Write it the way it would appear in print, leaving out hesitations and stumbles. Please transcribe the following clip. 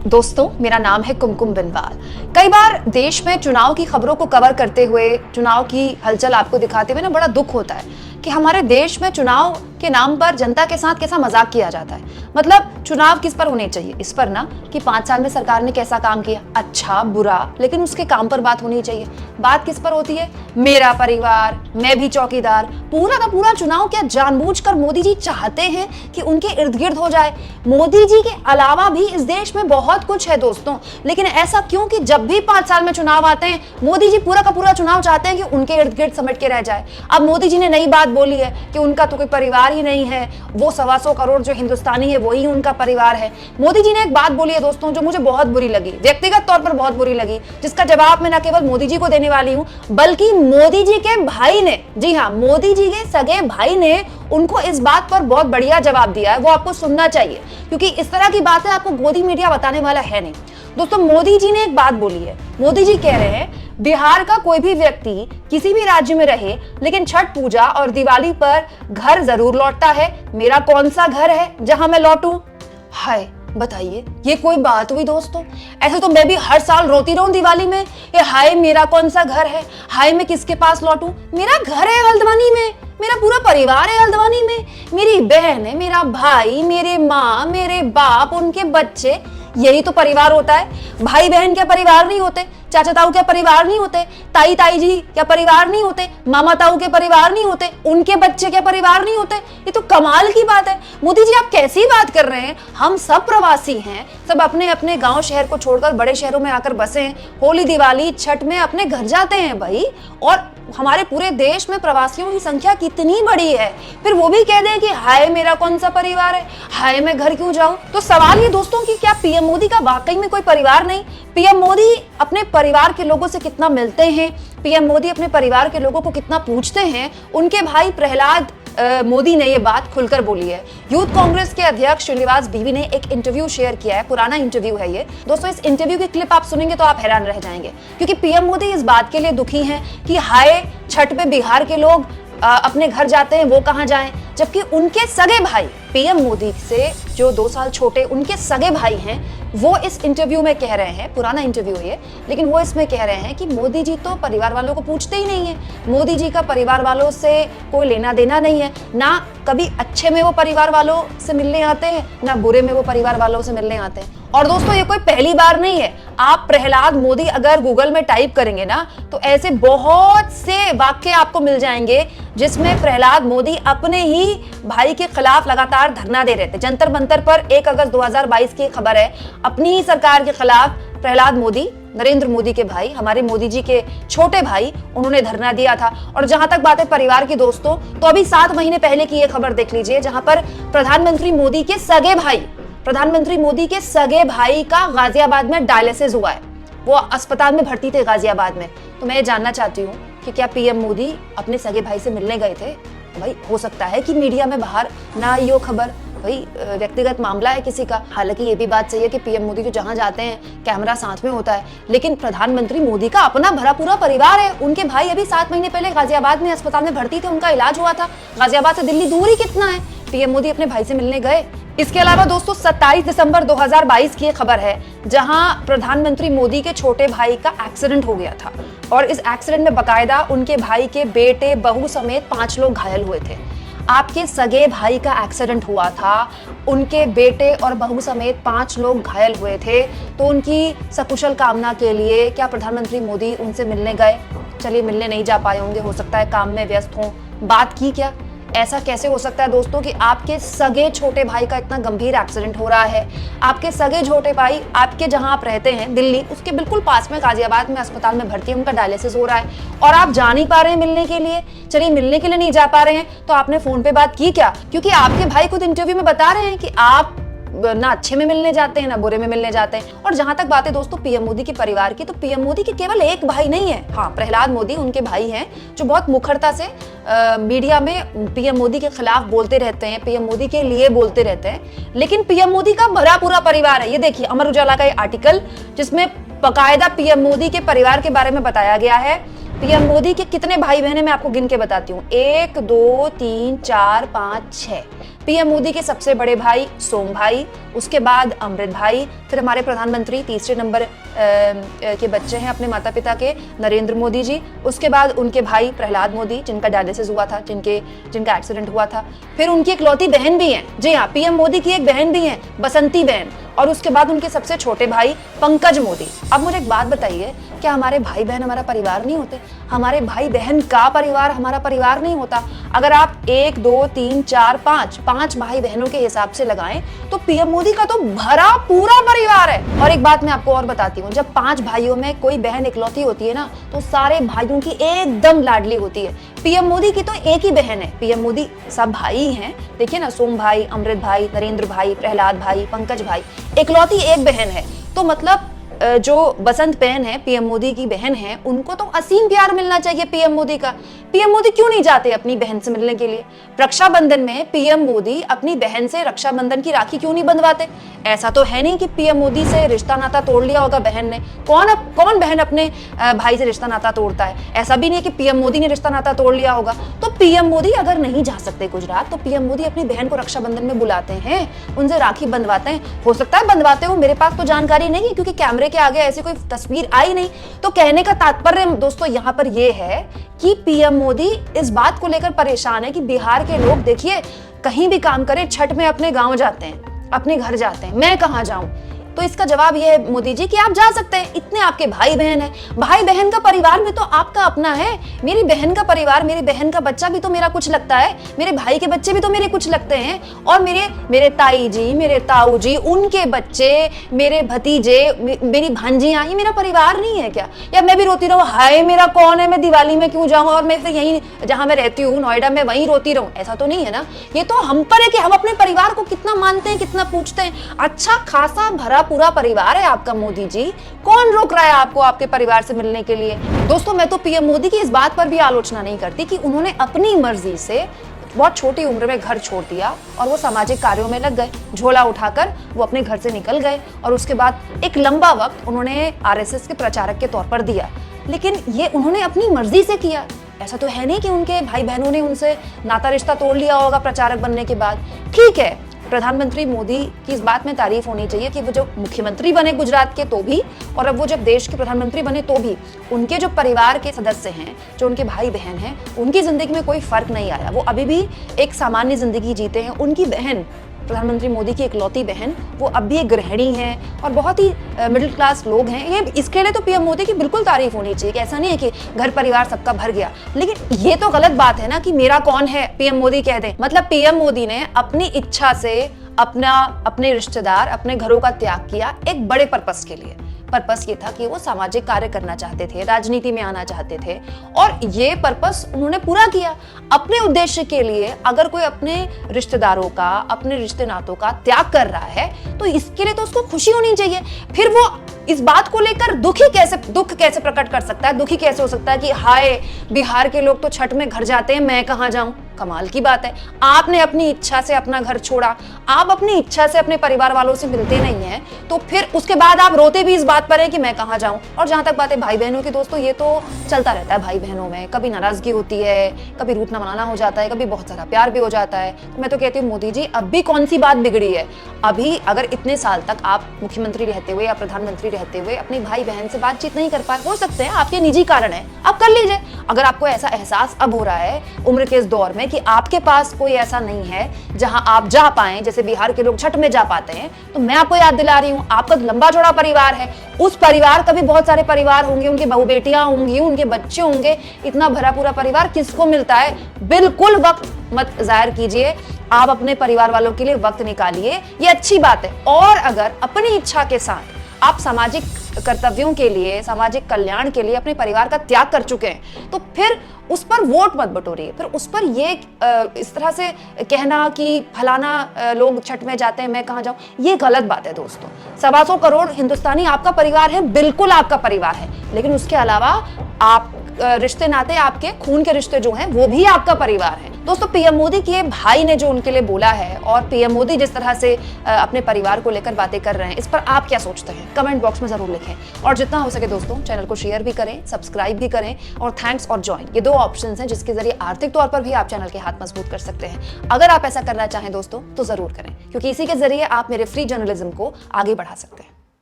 दोस्तों, मेरा नाम है कुमकुम बिनवाल। कई बार देश में चुनाव की खबरों को कवर करते हुए, चुनाव की हलचल आपको दिखाते हुए ना बड़ा दुख होता है कि हमारे देश में चुनाव के नाम पर जनता के साथ कैसा मजाक किया जाता है। मतलब चुनाव किस पर होने चाहिए, इस पर ना कि 5 साल में सरकार ने कैसा काम किया, अच्छा बुरा, लेकिन उसके काम पर बात होनी चाहिए। बात किस पर होती है, मेरा परिवार, मैं भी चौकीदार। पूरा का पूरा चुनाव क्या जानबूझकर मोदी जी चाहते हैं कि उनके इर्द गिर्द हो जाए। मोदी जी के अलावा भी इस देश में बहुत कुछ है दोस्तों, लेकिन ऐसा क्यों कि जब भी 5 साल में चुनाव आते हैं, मोदी जी पूरा का पूरा चुनाव चाहते हैं कि उनके इर्द गिर्द समेट के रह जाए। अब मोदी जी ने नई बात बोली है कि उनका तो कोई परिवार ही नहीं है, वो 125 करोड़ जो हिंदुस्तानी है वही उनका परिवार है। मोदी जी ने एक बात बोली है दोस्तों जो मुझे बहुत बुरी लगी, व्यक्तिगत तौर पर बहुत बुरी लगी, जिसका जवाब मैं न केवल मोदी जी को देने वाली हूं बल्कि मोदी जी के भाई ने, जी हां, मोदी जी के सगे भाई ने उनको इस बात पर बहुत बढ़िया जवाब दिया है। वो आपको सुनना चाहिए क्योंकि इस तरह की बातें आपको गोदी मीडिया बताने वाला है नहीं। दोस्तों, मोदी जी ने एक बात बोली है। मोदी जी कह रहे हैं बिहार का कोई भी व्यक्ति किसी भी राज्य में रहे लेकिन छठ पूजा और दिवाली पर घर जरूर लौटता है। मेरा कौन सा घर है जहां मैं लौटूं? हाय बताइए, ये कोई बात हुई दोस्तों? ऐसे तो मैं भी हर साल रोती रहूं दिवाली में, ये हाय मेरा कौन सा घर है, हाय मैं किसके पास लौटूं। मेरा घर है हल्द्वानी में, मेरा पूरा परिवार है हल्द्वानी में, मेरी बहन है, मेरा भाई, मेरे माँ, मेरे बाप, उनके बच्चे, यही तो परिवार होता है। भाई बहन क्या परिवार नहीं होते? चाचा ताऊ क्या परिवार नहीं होते? ताई ताई जी क्या परिवार नहीं होते? मामा ताऊ के परिवार नहीं होते? उनके बच्चे क्या परिवार नहीं होते? ये तो कमाल की बात है। मोदी जी आप कैसी बात कर रहे हैं? हम सब प्रवासी हैं, सब अपने अपने गांव शहर को छोड़कर बड़े शहरों में आकर बसे हैं। होली दिवाली छठ में अपने घर जाते हैं भाई, और हमारे पूरे देश में प्रवासियों की संख्या कितनी बड़ी है, फिर वो भी कह दें कि हाय मेरा कौन सा परिवार है, हाय मैं घर क्यों जाऊं। तो सवाल ये दोस्तों कि क्या पीएम मोदी का वाकई में कोई परिवार नहीं? पीएम मोदी अपने परिवार के लोगों से कितना मिलते हैं, पीएम मोदी अपने परिवार के लोगों को कितना पूछते हैं। उनके भाई प्रहलाद मोदी ने ये बात खुलकर बोली है। यूथ कांग्रेस के अध्यक्ष श्रीनिवास बीवी ने एक इंटरव्यू शेयर किया है, पुराना इंटरव्यू है ये दोस्तों। इस इंटरव्यू की क्लिप आप सुनेंगे तो आप हैरान रह जाएंगे क्योंकि पीएम मोदी इस बात के लिए दुखी हैं कि हाय छठ पे बिहार के लोग अपने घर जाते हैं, वो कहां जाएं, जबकि उनके सगे भाई पीएम मोदी से जो 2 साल छोटे उनके सगे भाई हैं, वो इस इंटरव्यू में कह रहे हैं, पुराना इंटरव्यू है ये, लेकिन वो इसमें कह रहे हैं कि मोदी जी तो परिवार वालों को पूछते ही नहीं है। मोदी जी का परिवार वालों से कोई लेना देना नहीं है, ना कभी अच्छे में वो परिवार वालों से मिलने आते हैं, ना बुरे में वो परिवार वालों से मिलने आते हैं। और दोस्तों, ये कोई पहली बार नहीं है। आप प्रहलाद मोदी अगर गूगल में टाइप करेंगे ना तो ऐसे बहुत से वाक्य आपको मिल जाएंगे जिसमें प्रहलाद मोदी अपने ही भाई के खिलाफ लगातार धरना दे रहे थे। जंतर मंतर पर 1 अगस्त 2022 की खबर है, अपनी ही सरकार के खिलाफ प्रहलाद मोदी, नरेंद्र मोदी के भाई, हमारे मोदी जी के छोटे भाई, उन्होंने धरना दिया था। और जहां तक बात है परिवार की दोस्तों, तो अभी 7 महीने पहले की ये खबर देख लीजिए जहां पर प्रधानमंत्री मोदी के सगे भाई का गाजियाबाद में डायलिसिस हुआ है। वो अस्पताल में भर्ती थे गाजियाबाद में। तो मैं जानना चाहती हूँ कि क्या पीएम मोदी अपने सगे भाई से मिलने गए थे? भाई हो सकता है कि मीडिया में बाहर ना आई हो खबर, भाई व्यक्तिगत मामला है किसी का। हालांकि ये भी बात सही है कि पीएम मोदी जो जहां जाते हैं कैमरा साथ में होता है, लेकिन प्रधानमंत्री मोदी का अपना भरा पूरा परिवार है। उनके भाई अभी 7 महीने पहले गाजियाबाद में अस्पताल में भर्ती थे, उनका इलाज हुआ था। गाजियाबाद से दिल्ली दूरी कितना है? पीएम मोदी अपने भाई से मिलने गए। इसके अलावा दोस्तों 27 दिसंबर 2022 की खबर है जहां प्रधानमंत्री मोदी के छोटे भाई का एक्सीडेंट हो गया था और इस एक्सीडेंट में बकायदा उनके भाई के बेटे, बहू समेत 5 लोग घायल हुए थे। आपके सगे भाई का एक्सीडेंट हुआ था, उनके बेटे और बहू समेत 5 लोग घायल हुए थे, तो उनकी सकुशल कामना के लिए क्या प्रधानमंत्री मोदी उनसे मिलने गए? चलिए मिलने नहीं जा पाए होंगे, हो सकता है काम में व्यस्त हों। बात की क्या? ऐसा कैसे हो सकता है दोस्तों कि आपके सगे छोटे भाई का इतना गंभीर एक्सीडेंट हो रहा है? आपके सगे छोटे भाई आपके जहां आप रहते हैं दिल्ली, उसके बिल्कुल पास में गाजियाबाद में अस्पताल में भर्ती है, उनका डायलिसिस हो रहा है और आप जा नहीं पा रहे हैं मिलने के लिए। चलिए मिलने के लिए नहीं जा पा रहे हैं तो आपने फोन पे बात की क्या? क्योंकि आपके भाई खुद इंटरव्यू में बता रहे हैं कि आप ना अच्छे में मिलने जाते हैं ना बुरे में मिलने जाते हैं। और जहां तक बात है दोस्तों पीएम मोदी के परिवार की, तो पीएम मोदी के केवल एक भाई नहीं है, हाँ प्रहलाद मोदी उनके भाई हैं जो बहुत मुखरता से मीडिया में पीएम मोदी के खिलाफ बोलते रहते हैं, पीएम मोदी के लिए बोलते रहते हैं, लेकिन पीएम मोदी का भरा पूरा परिवार है। ये देखिए अमर उजाला का ये आर्टिकल जिसमें बाकायदा पीएम मोदी के परिवार के बारे में बताया गया है। पीएम मोदी के कितने भाई बहन हैं मैं आपको गिन के बताती हूँ, 1 2 3 4 5 6 पीएम मोदी के सबसे बड़े भाई सोम भाई, उसके बाद अमृत भाई, फिर हमारे प्रधानमंत्री तीसरे नंबर के बच्चे हैं अपने माता पिता के, नरेंद्र मोदी जी, उसके बाद उनके भाई प्रहलाद मोदी जिनका डायलिसिस हुआ था, जिनका एक्सीडेंट हुआ था, फिर उनकी इकलौती बहन भी है, जी हाँ, पीएम मोदी की एक बहन भी है, बसंती बहन, और उसके बाद उनके सबसे छोटे भाई पंकज मोदी। अब मुझे एक बात बताइए, क्या हमारे भाई बहन हमारा परिवार नहीं होते? हमारे भाई बहन का परिवार हमारा परिवार नहीं होता? अगर आप 1 2 3 4 5 भाई बहनों के हिसाब से लगाएं तो पीएम मोदी का तो भरा पूरा परिवार है। और एक बात मैं आपको और बताती हूँ, जब 5 भाइयों में कोई बहन इकलौती होती है ना, तो सारे भाइयों की एकदम लाडली होती है। पीएम मोदी की तो एक ही बहन है, पीएम मोदी सब भाई हैं, देखिए ना, सोम भाई, अमृत भाई, नरेंद्र भाई, प्रहलाद भाई, पंकज भाई, इकलौती एक बहन है। तो मतलब जो बसंत बहन है, पीएम मोदी की बहन है, उनको तो असीम प्यार मिलना चाहिए पीएम मोदी का। पीएम मोदी क्यों नहीं जाते अपनी बहन से मिलने के लिए? रक्षाबंधन में पीएम मोदी अपनी बहन से रक्षाबंधन की राखी क्यों नहीं बंधवाते? ऐसा तो है नहीं कि पीएम मोदी से रिश्ता नाता तोड़ लिया होगा बहन ने। कौन बहन अपने भाई से रिश्ता नाता तोड़ता है? ऐसा भी नहीं कि पीएम मोदी ने रिश्ता नाता तोड़ लिया होगा। तो पीएम मोदी अगर नहीं जा सकते गुजरात, तो पीएम मोदी अपनी बहन को रक्षाबंधन में बुलाते हैं, उनसे राखी बंधवाते हैं। हो सकता है बंधवाते हो, मेरे पास तो जानकारी नहीं है क्योंकि कैमरे के आगे ऐसी कोई तस्वीर आई नहीं। तो कहने का तात्पर्य दोस्तों यहाँ पर यह है कि पीएम मोदी इस बात को लेकर परेशान है कि बिहार के लोग देखिए कहीं भी काम करें, छठ में अपने गांव जाते हैं, अपने घर जाते हैं, मैं कहां जाऊं? तो इसका जवाब यह है मोदी जी कि आप जा सकते हैं, इतने आपके भाई बहन हैं। भाई बहन का परिवार में तो आपका अपना है। मेरी बहन का परिवार, मेरी बहन का बच्चा भी तो मेरा कुछ लगता है, मेरे भाई के बच्चे भी तो मेरे कुछ लगते हैं, और मेरे ताई जी, मेरे ताऊ जी, उनके बच्चे, मेरे भतीजे, मेरी भांजियां, ये मेरा परिवार नहीं है क्या? या मैं भी रोती रहूं, हाय मेरा कौन है, मैं दिवाली में क्यों जाऊं और मैं फिर यहीं जहां मैं रहती हूँ नोएडा में वहीं रोती रहूं? ऐसा तो नहीं है ना। ये तो हम पर है कि हम अपने परिवार को कितना मानते हैं, कितना पूछते हैं। अच्छा खासा भरा पूरा परिवार है आपका मोदी जी, कौन रोक रहा है आपको आपके परिवार से मिलने के लिए? दोस्तों, मैं तो पीएम मोदी की इस बात पर भी आलोचना नहीं करती कि उन्होंने अपनी मर्जी से बहुत छोटी उम्र में घर छोड़ दिया और वो सामाजिक कार्यों में लग गए, झोला उठाकर वो अपने घर से निकल गए, और उसके बाद एक लंबा वक्त उन्होंने आरएसएस के प्रचारक के तौर पर दिया। लेकिन ये उन्होंने अपनी मर्जी से किया। ऐसा तो है नहीं कि उनके भाई बहनों ने उनसे नाता रिश्ता तोड़ लिया होगा प्रचारक बनने के बाद। ठीक है, प्रधानमंत्री मोदी की इस बात में तारीफ होनी चाहिए कि वो जो मुख्यमंत्री बने गुजरात के तो भी, और अब वो जब देश के प्रधानमंत्री बने तो भी, उनके जो परिवार के सदस्य हैं, जो उनके भाई बहन हैं, उनकी जिंदगी में कोई फर्क नहीं आया। वो अभी भी एक सामान्य जिंदगी जीते हैं। उनकी बहन, प्रधानमंत्री मोदी की इकलौती बहन, वो अब भी एक गृहिणी हैं और बहुत ही मिडिल क्लास लोग हैं। ये इसके लिए तो पीएम मोदी की बिल्कुल तारीफ होनी चाहिए कि ऐसा नहीं है कि घर परिवार सबका भर गया। लेकिन ये तो गलत बात है ना कि मेरा कौन है पीएम मोदी कह दे। मतलब पीएम मोदी ने अपनी इच्छा से अपने रिश्तेदार, अपने घरों का त्याग किया एक बड़े पर्पस के लिए। पर्पस ये था कि वो सामाजिक कार्य करना चाहते थे, राजनीति में आना चाहते थे, और ये पर्पस उन्होंने पूरा किया। अपने उद्देश्य के लिए अगर कोई अपने रिश्तेदारों का, अपने रिश्ते नातों का त्याग कर रहा है तो इसके लिए तो उसको खुशी होनी चाहिए। फिर वो इस बात को लेकर दुख कैसे प्रकट कर सकता है? दुखी कैसे हो सकता है कि हाय बिहार के लोग तो छठ में घर जाते हैं, मैं कहां जाऊं? कमाल की बात है। आपने अपनी इच्छा से अपना घर छोड़ा, आप अपनी इच्छा से अपने परिवार वालों से मिलते नहीं हैं, तो फिर उसके बाद आप रोते भी इस बात पर है कि मैं कहां जाऊं। और जहां तक बात है भाई बहनों की, दोस्तों ये तो चलता रहता है भाई बहनों में, कभी नाराजगी होती है, कभी रूठना मनाना हो जाता है, कभी बहुत सारा प्यार भी हो जाता है। तो मैं तो कहती हूँ मोदी जी, अब भी कौन सी बात बिगड़ी है? अभी अगर इतने साल तक आप मुख्यमंत्री रहते हुए या प्रधानमंत्री रहते हुए अपनी भाई बहन से बातचीत नहीं कर पाए, हो सकते हैं आपके निजी कारण है, आप कर लीजिए। अगर आपको ऐसा एहसास अब हो रहा है उम्र के इस दौर में कि आपके पास कोई ऐसा नहीं है जहां आप जा पाएं, जैसे बिहार के लोग छठ में जा पाते हैं, तो मैं आपको याद दिला रही हूं, आपका लंबा चौड़ा परिवार है। उस परिवार का भी बहुत सारे परिवार होंगे, उनके बहू बेटियां होंगी, उनके बच्चे होंगे। इतना भरा पूरा परिवार किसको मिलता है? बिल्कुल वक्त मत जाहिर कीजिए, आप अपने परिवार वालों के लिए वक्त निकालिए, ये अच्छी बात है। और अगर अपनी इच्छा के साथ आप सामाजिक कर्तव्यों के लिए, सामाजिक कल्याण के लिए अपने परिवार का त्याग कर चुके हैं, तो फिर उस पर वोट मत बटोरिए। फिर उस पर ये इस तरह से कहना कि फलाना लोग छठ में जाते हैं, मैं कहां जाऊं, ये गलत बात है दोस्तों। 125 करोड़ हिंदुस्तानी आपका परिवार है, बिल्कुल आपका परिवार है, लेकिन उसके अलावा आप रिश्ते नाते, आपके खून के रिश्ते जो हैं वो भी आपका परिवार है। दोस्तों पीएम मोदी के भाई ने जो उनके लिए बोला है और पीएम मोदी जिस तरह से अपने परिवार को लेकर बातें कर रहे हैं, इस पर आप क्या सोचते हैं? कमेंट बॉक्स में जरूर लिखें और जितना हो सके दोस्तों चैनल को शेयर भी करें, सब्सक्राइब भी करें और थैंक्स और ज्वाइन, ये 2 ऑप्शन हैं जिसके जरिए आर्थिक तौर पर भी आप चैनल के हाथ मजबूत कर सकते हैं। अगर आप ऐसा करना चाहें दोस्तों तो जरूर करें, क्योंकि इसी के जरिए आप मेरे फ्री जर्नलिज्म को आगे बढ़ा सकते हैं।